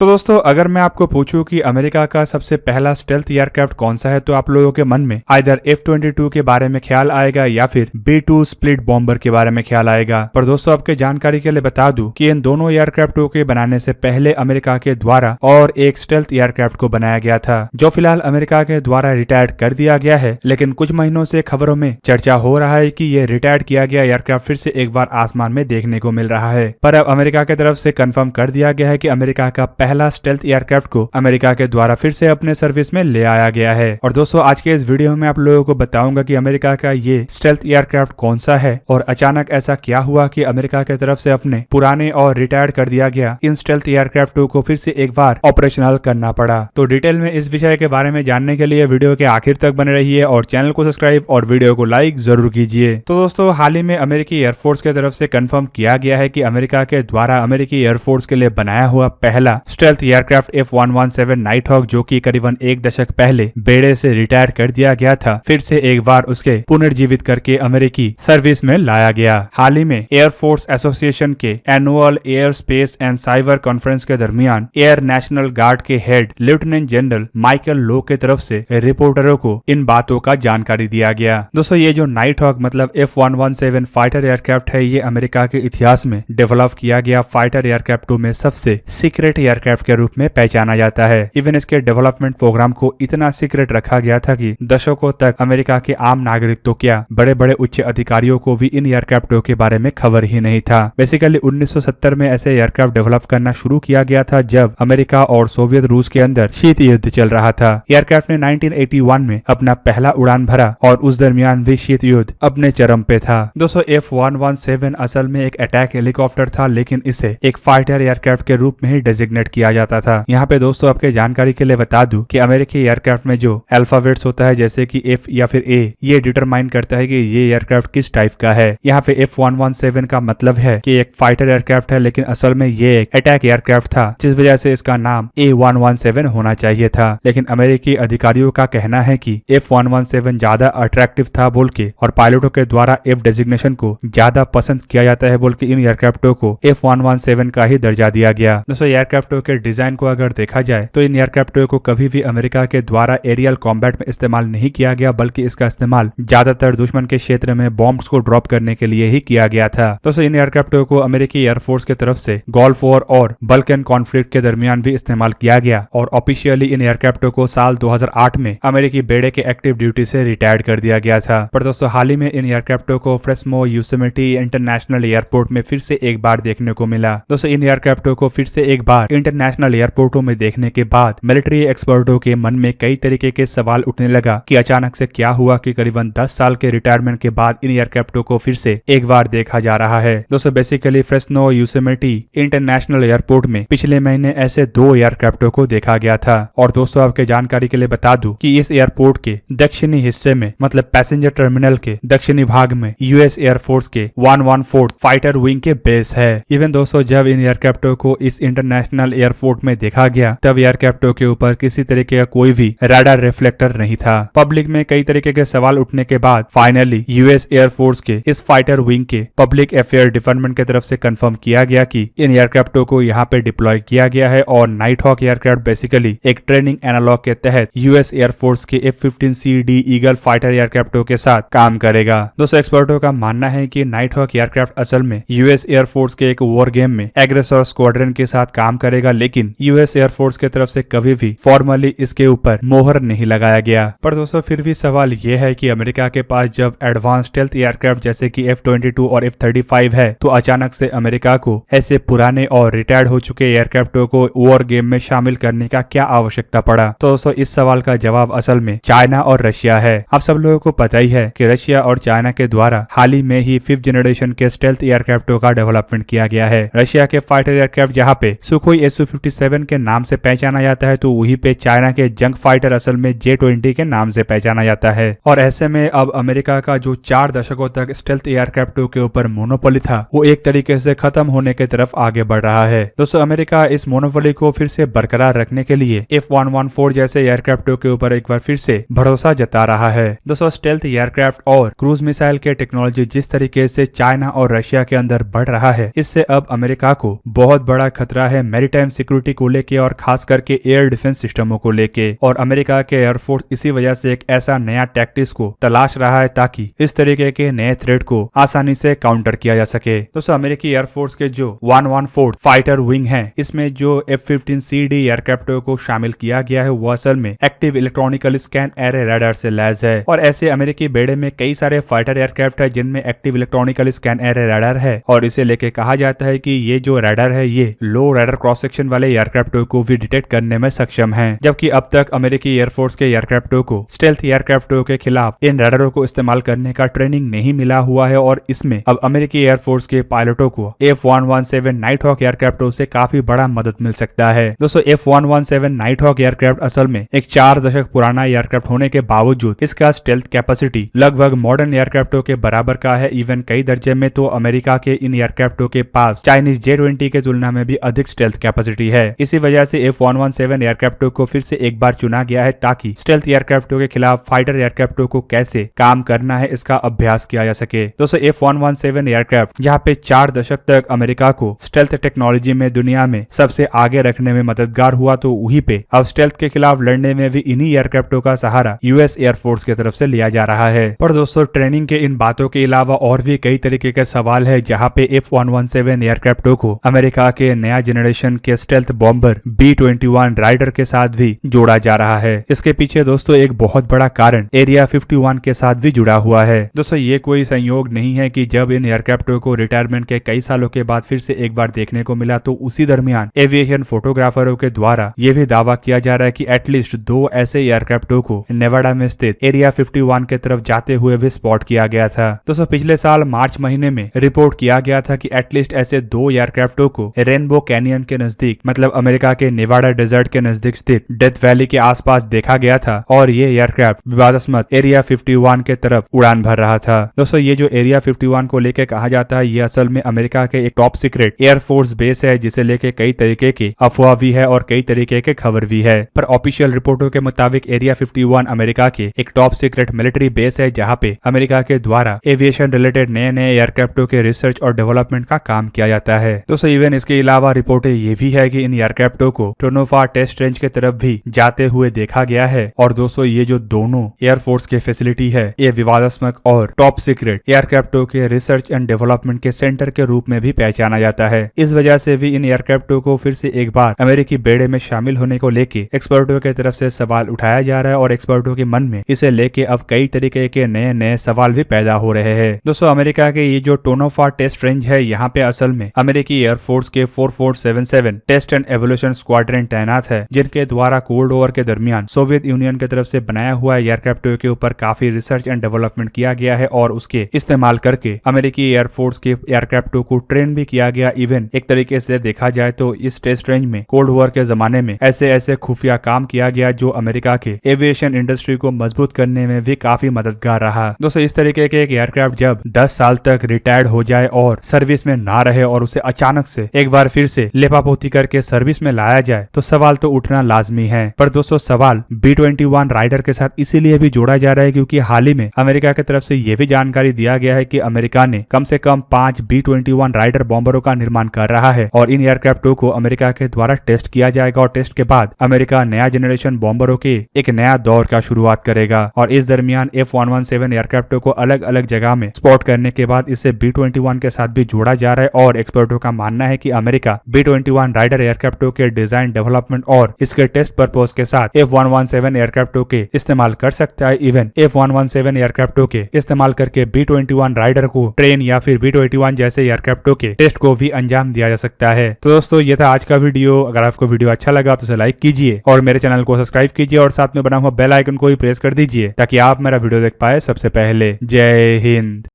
तो दोस्तों अगर मैं आपको पूछूं कि अमेरिका का सबसे पहला स्टेल्थ एयरक्राफ्ट कौन सा है तो आप लोगों के मन में आइदर F-22 के बारे में ख्याल आएगा या फिर B-2 स्प्लिट बॉम्बर के बारे में ख्याल आएगा। पर दोस्तों आपके जानकारी के लिए बता दूं कि इन दोनों एयरक्राफ्टों के बनाने से पहले अमेरिका के द्वारा और एक स्टेल्थ एयरक्राफ्ट को बनाया गया था जो फिलहाल अमेरिका के द्वारा रिटायर्ड कर दिया गया है, लेकिन कुछ महीनों से खबरों में चर्चा हो रहा है कि ये रिटायर्ड किया गया एयरक्राफ्ट फिर से एक बार आसमान में देखने को मिल रहा है। पर अब अमेरिका की तरफ से कंफर्म कर दिया गया है कि अमेरिका का पहला स्टेल्थ एयरक्राफ्ट को अमेरिका के द्वारा फिर से अपने सर्विस में ले आया गया है। और दोस्तों आज के इस वीडियो में आप लोगों को बताऊंगा कि अमेरिका का ये स्टेल्थ एयरक्राफ्ट कौन सा है और अचानक ऐसा क्या हुआ कि अमेरिका की तरफ से अपने पुराने और रिटायर्ड कर दिया गया इन स्टेल्थ एयरक्राफ्टों को फिर से एक बार ऑपरेशनल करना पड़ा। तो डिटेल में इस विषय के बारे में जानने के लिए वीडियो के आखिर तक बने रहिए और चैनल को सब्सक्राइब और वीडियो को लाइक जरूर कीजिए। तो दोस्तों हाल ही में अमेरिकी एयरफोर्स की तरफ से कंफर्म किया गया है कि अमेरिका के द्वारा अमेरिकी एयरफोर्स के लिए बनाया हुआ पहला स्टेल्थ एयरक्राफ्ट F-117 नाइटहॉक जो कि करीबन एक दशक पहले बेड़े से रिटायर कर दिया गया था, फिर से एक बार उसके पुनर्जीवित करके अमेरिकी सर्विस में लाया गया। हाल ही में एयरफोर्स एसोसिएशन के annual air space and cyber conference के दरमियान एयर नेशनल गार्ड के हेड लेफ्टिनेंट जनरल माइकल लो के तरफ से रिपोर्टरों को इन बातों का जानकारी दिया गया। दोस्तों ये जो नाइटहॉक मतलब F-117 फाइटर एयरक्राफ्ट है, ये अमेरिका के इतिहास में डेवलप किया गया फाइटर एयरक्राफ्टों में सबसे सीक्रेट एयरक्राफ्ट के रूप में पहचाना जाता है। इवन इसके डेवलपमेंट प्रोग्राम को इतना सीक्रेट रखा गया था कि दशकों तक अमेरिका के आम नागरिक तो क्या बड़े बड़े उच्च अधिकारियों को भी इन एयरक्राफ्टों के बारे में खबर ही नहीं था। बेसिकली 1970 में ऐसे एयरक्राफ्ट डेवलप करना शुरू किया गया था जब अमेरिका और सोवियत रूस के अंदर शीत युद्ध चल रहा था। एयरक्राफ्ट ने 1981 में अपना पहला उड़ान भरा और उस दरमियान भी शीत युद्ध अपने चरम पे था। दोस्तों F-117 असल में एक अटैक हेलीकॉप्टर था, लेकिन इसे एक फाइटर एयरक्राफ्ट के रूप में ही डेजिग्नेट किया जाता था। यहाँ पे दोस्तों आपके जानकारी के लिए बता दूं कि अमेरिकी एयरक्राफ्ट में जो अल्फाबेट्स होता है जैसे कि F या फिर A, ये डिटरमाइन करता है कि ये एयरक्राफ्ट किस टाइप का है। यहाँ पे F-117 का मतलब है कि एक फाइटर एयरक्राफ्ट है, लेकिन असल में ये एक अटैक एयरक्राफ्ट था जिस वजह से इसका नाम A-117 होना चाहिए था। लेकिन अमेरिकी अधिकारियों का कहना है कि F-117 ज्यादा अट्रैक्टिव था बोल के और पायलटों के द्वारा F डेजिग्नेशन को ज्यादा पसंद किया जाता है बोल के इन एयरक्राफ्टों को F-117 का ही दर्जा दिया गया। दोस्तों एयरक्राफ्टों के डिजाइन को अगर देखा जाए तो इन एयरक्राफ्टों को कभी भी अमेरिका के द्वारा एरियल कॉम्बैट में इस्तेमाल नहीं किया गया, बल्कि इसका इस्तेमाल ज्यादातर दुश्मन के क्षेत्र में बॉम्ब्स को ड्रॉप करने के लिए ही किया गया था। दोस्तों इन एयरक्राफ्टों को अमेरिकी एयरफोर्स की तरफ से गल्फ वॉर और बल्कन कॉन्फ्लिक्ट के दरमियान भी इस्तेमाल किया गया और ऑफिशियली इन एयरक्राफ्टों को साल 2008 में अमेरिकी बेड़े के एक्टिव ड्यूटी से रिटायर्ड कर दिया गया था। पर दोस्तों हाल ही में इन एयरक्राफ्टों को फ्रेस्मो योसेमिटी इंटरनेशनल एयरपोर्ट में फिर से एक बार देखने को मिला। दोस्तों इन एयरक्राफ्टों को फिर से एक बार इंटरनेशनल एयरपोर्टों में देखने के बाद मिलिट्री एक्सपर्टों के मन में कई तरीके के सवाल उठने लगा कि अचानक से क्या हुआ कि करीबन 10 साल के रिटायरमेंट के बाद इन एयरक्राफ्टों को फिर से एक बार देखा जा रहा है। दोस्तों basically Fresno Yosemite international airport में पिछले महीने ऐसे 2 एयरक्राफ्टों को देखा गया था। और दोस्तों आपके जानकारी के लिए बता दूं कि इस एयरपोर्ट के दक्षिणी हिस्से में मतलब पैसेंजर टर्मिनल के दक्षिणी भाग में यूएस एयरफोर्स के 114 फाइटर विंग के बेस है। इवन दोस्तों जब इन एयरक्राफ्टों को इस इंटरनेशनल एयरपोर्ट में देखा गया तब एयरक्राफ्टों के ऊपर किसी तरीके का कोई भी रडार रिफ्लेक्टर नहीं था। पब्लिक में कई तरीके के सवाल उठने के बाद फाइनली यूएस एयरफोर्स के इस फाइटर विंग के पब्लिक अफेयर डिपार्टमेंट की तरफ से कंफर्म किया गया कि इन एयरक्राफ्टों को यहाँ पे डिप्लॉय किया गया है और नाइटहॉक एयरक्राफ्ट बेसिकली एक ट्रेनिंग एनालॉग के तहत यूएस एयरफोर्स के F-15C/D ईगल फाइटर एयरक्राफ्टों के साथ काम करेगा। दोस्तों एक्सपर्टों का मानना है कि नाइटहॉक एयरक्राफ्ट असल में यूएस एयरफोर्स के एक वॉर गेम में एग्रेसर स्क्वाड्रन के साथ काम करेगा, लेकिन यूएस एयरफोर्स की तरफ से कभी भी फॉर्मली इसके ऊपर मोहर नहीं लगाया गया। पर दोस्तों फिर भी सवाल यह है कि अमेरिका के पास जब एडवांस स्टेल्थ एयरक्राफ्ट जैसे कि F-22 और F-35 है तो अचानक से अमेरिका को ऐसे पुराने और रिटायर्ड हो चुके एयरक्राफ्टों को वॉर गेम में शामिल करने का क्या आवश्यकता पड़ा। तो दोस्तों इस सवाल का जवाब असल में चाइना और रशिया है। आप सब लोगों को पता ही है कि रशिया और चाइना के द्वारा हाल ही में ही 5th जनरेशन के स्टेल्थ एयरक्राफ्टों का डेवलपमेंट किया गया है। रशिया के फाइटर एयरक्राफ्ट जहाँ पे सुखोई Su-57 के नाम से पहचाना जाता है तो वहीं पे चाइना के जंग फाइटर असल में J-20 के नाम से पहचाना जाता है। और ऐसे में अब अमेरिका का जो 4 दशकों तक स्टेल्थ एयरक्राफ्टों के ऊपर मोनोपोली था वो एक तरीके से खत्म होने की तरफ आगे बढ़ रहा है। दोस्तों अमेरिका इस मोनोपोली को फिर से बरकरार रखने के लिए F-114 जैसे एयरक्राफ्टों के ऊपर एक बार फिर से भरोसा जता रहा है। दोस्तों स्टेल्थ एयरक्राफ्ट और क्रूज मिसाइल के टेक्नोलॉजी जिस तरीके से चाइना और रशिया के अंदर बढ़ रहा है, इससे अब अमेरिका को बहुत बड़ा खतरा है मैरीटाइम सिक्योरिटी को लेके और खास करके एयर डिफेंस सिस्टमों को लेके। और अमेरिका के एयरफोर्स इसी वजह से एक ऐसा नया टैक्टिक्स को तलाश रहा है ताकि इस तरीके के नए थ्रेट को आसानी से काउंटर किया जा सके। दोस्तों अमेरिकी एयरफोर्स के जो 114 फाइटर विंग है, इसमें जो F-15CD एयरक्राफ्ट को शामिल किया गया है वो असल में active electronical scan array radar से लैस है। और ऐसे अमेरिकी बेड़े में कई सारे फाइटर एयरक्राफ्ट है जिनमें active electronical scan array radar है और इसे लेके कहा जाता है कि ये जो रडार है ये लो रडार क्रॉस सेक्शन वाले एयरक्राफ्टों को भी डिटेक्ट करने में सक्षम है। जबकि अब तक अमेरिकी एयरफोर्स के एयरक्राफ्टों को स्टेल्थ एयरक्राफ्टों के खिलाफ इन रडारों को इस्तेमाल करने का ट्रेनिंग नहीं मिला हुआ है और इसमें अब अमेरिकी एयरफोर्स के पायलटों को F-117 नाइट हॉक एयरक्राफ्टों से काफी बड़ा मदद मिल सकता है। दोस्तों F-117 नाइट हॉक एयरक्राफ्ट असल में एक 4 दशक पुराना एयरक्राफ्ट होने के बावजूद इसका स्टेल्थ कैपेसिटी लगभग मॉडर्न एयरक्राफ्टों के बराबर का है। इवन कई दर्जे में तो अमेरिका के इन एयरक्राफ्टों के पास चाइनीज J-20 के तुलना में भी अधिक स्टेल्थ कैपेसिटी है। इसी वजह से F-117 एयरक्राफ्टों को फिर से एक बार चुना गया है ताकि स्टेल्थ एयरक्राफ्टों के खिलाफ फाइटर एयरक्राफ्टों को कैसे काम करना है इसका अभ्यास किया जा सके। दोस्तों F-117 एयरक्राफ्ट जहाँ पे 4 दशक तक अमेरिका को स्टेल्थ टेक्नोलॉजी में दुनिया में सबसे आगे रखने में मददगार हुआ, तो वहीं पे अब स्टेल्थ के खिलाफ लड़ने में भी इन्हीं एयरक्राफ्टों का सहारा यूएस एयरफोर्स की तरफ से लिया जा रहा है। पर दोस्तों ट्रेनिंग के इन बातों के अलावा और भी कई तरीके के सवाल है जहाँ पे F-117 एयरक्राफ्टों को अमेरिका के नया जनरेशन के स्टेल्थ बॉम्बर B-21 राइडर के साथ भी जोड़ा जा रहा है। इसके पीछे दोस्तों एक बहुत बड़ा कारण एरिया 51 के साथ भी जुड़ा हुआ है। दोस्तों ये कोई संयोग नहीं है कि जब इन एयरक्राफ्टों को रिटायरमेंट के कई सालों के बाद फिर से एक बार देखने को मिला तो उसी दरमियान एविएशन फोटोग्राफरों के द्वारा यह भी दावा किया जा रहा है कि एटलीस्ट 2 ऐसे एयरक्राफ्टों को नेवाडा में स्थित एरिया 51 के तरफ जाते हुए भी स्पॉट किया गया था। दोस्तों पिछले साल मार्च महीने में रिपोर्ट किया गया था कि एटलीस्ट ऐसे 2 एयरक्राफ्टों को रेनबो कैनियन के नजदीक, मतलब अमेरिका के नेवाडा डेजर्ट के नजदीक स्थित डेथ वैली के आसपास देखा गया था और ये एयरक्राफ्ट विवादास्पद एरिया 51 के तरफ उड़ान भर रहा था। दोस्तों ये जो एरिया 51 को लेकर कहा जाता है ये असल में अमेरिका के एक टॉप सीक्रेट एयरफोर्स बेस है जिसे लेके कई तरीके की अफवाह भी है और कई तरीके के खबर भी है। पर ऑफिशियल रिपोर्टों के मुताबिक एरिया 51 अमेरिका के एक टॉप सीक्रेट मिलिट्री बेस है जहाँ पे अमेरिका के द्वारा एविएशन रिलेटेड नए नए एयरक्राफ्टों के रिसर्च और डेवलपमेंट का काम किया जाता है। दोस्तों इवन इसके अलावा रिपोर्टें ये भी है कि इन एयरक्राफ्टों को टोनोफा टेस्ट रेंज के तरफ भी जाते हुए देखा गया है। और दोस्तों ये जो दोनों एयरफोर्स के फैसिलिटी है ये विवादास्पद और टॉप सीक्रेट एयरक्राफ्टों के रिसर्च एंड डेवलपमेंट के सेंटर के रूप में भी पहचाना जाता है। इस वजह से भी इन एयरक्राफ्टों को फिर से एक बार अमेरिकी बेड़े में शामिल होने को लेके एक्सपर्टों की तरफ से सवाल उठाया जा रहा है और एक्सपर्टों के मन में इसे लेके अब कई तरीके के नए नए सवाल भी पैदा हो रहे हैं। दोस्तों अमेरिका के ये जो टोनोफा टेस्ट रेंज है यहाँ पे असल में अमेरिकी एयरफोर्स के 4477 टेस्ट एंड एवोल्यूशन स्क्वाड्रन तैनात है जिनके द्वारा कोल्ड वॉर के दरमियान सोवियत यूनियन की तरफ से बनाया हुआ एयरक्राफ्टों के ऊपर काफी रिसर्च एंड डेवलपमेंट किया गया है और उसके इस्तेमाल करके अमेरिकी एयरफोर्स के एयरक्राफ्टों को ट्रेन भी किया गया। इवन एक तरीके से देखा जाए तो इस टेस्ट रेंज में कोल्ड वॉर के जमाने में ऐसे ऐसे खुफिया काम किया गया जो अमेरिका के एविएशन इंडस्ट्री को मजबूत करने में भी काफी मददगार रहा। दोस्तों इस तरीके के एक एयरक्राफ्ट जब 10 साल तक रिटायर्ड हो जाए और सर्विस में ना रहे और उसे अचानक से एक बार फिर से लेपापोती करके सर्विस में लाया जाए तो सवाल तो उठना लाजमी है। पर दोस्तों सवाल B-21 राइडर के साथ इसीलिए भी जोड़ा जा रहा है क्योंकि हाल ही में अमेरिका की तरफ से यह भी जानकारी दिया गया है कि अमेरिका ने कम से कम 5 B-21 राइडर बॉम्बरों का निर्माण कर रहा है और इन एयरक्राफ्टों को अमेरिका के द्वारा टेस्ट किया जाएगा और टेस्ट के बाद अमेरिका नया जनरेशन बॉम्बरों के एक नया दौर का शुरुआत करेगा। और इस दरमियान F-117 एयरक्राफ्टों को अलग अलग जगह में स्पॉट करने के बाद इसे B-21 के साथ भी जोड़ा जा रहा है और एक्सपर्टों का मानना है कि अमेरिका B-21 राइडर एयरक्राफ्टों के डिजाइन डेवलपमेंट और इसके टेस्ट पर्पज के साथ F-117 एयरक्राफ्टों के इस्तेमाल कर सकता है। इवन F-117 एयरक्राफ्टों के इस्तेमाल करके B-21 राइडर को ट्रेन या फिर B-21 जैसे एयरक्राफ्टों के टेस्ट को भी अंजाम दिया जा सकता है। तो दोस्तों ये था आज का वीडियो। अगर आपको वीडियो अच्छा लगा तो उसे लाइक कीजिए और मेरे चैनल को सब्सक्राइब कीजिए और साथ में बना हुआ बेल आइकन को भी प्रेस कर दीजिए ताकि आप मेरा वीडियो देख पाए सबसे पहले। जय हिंद।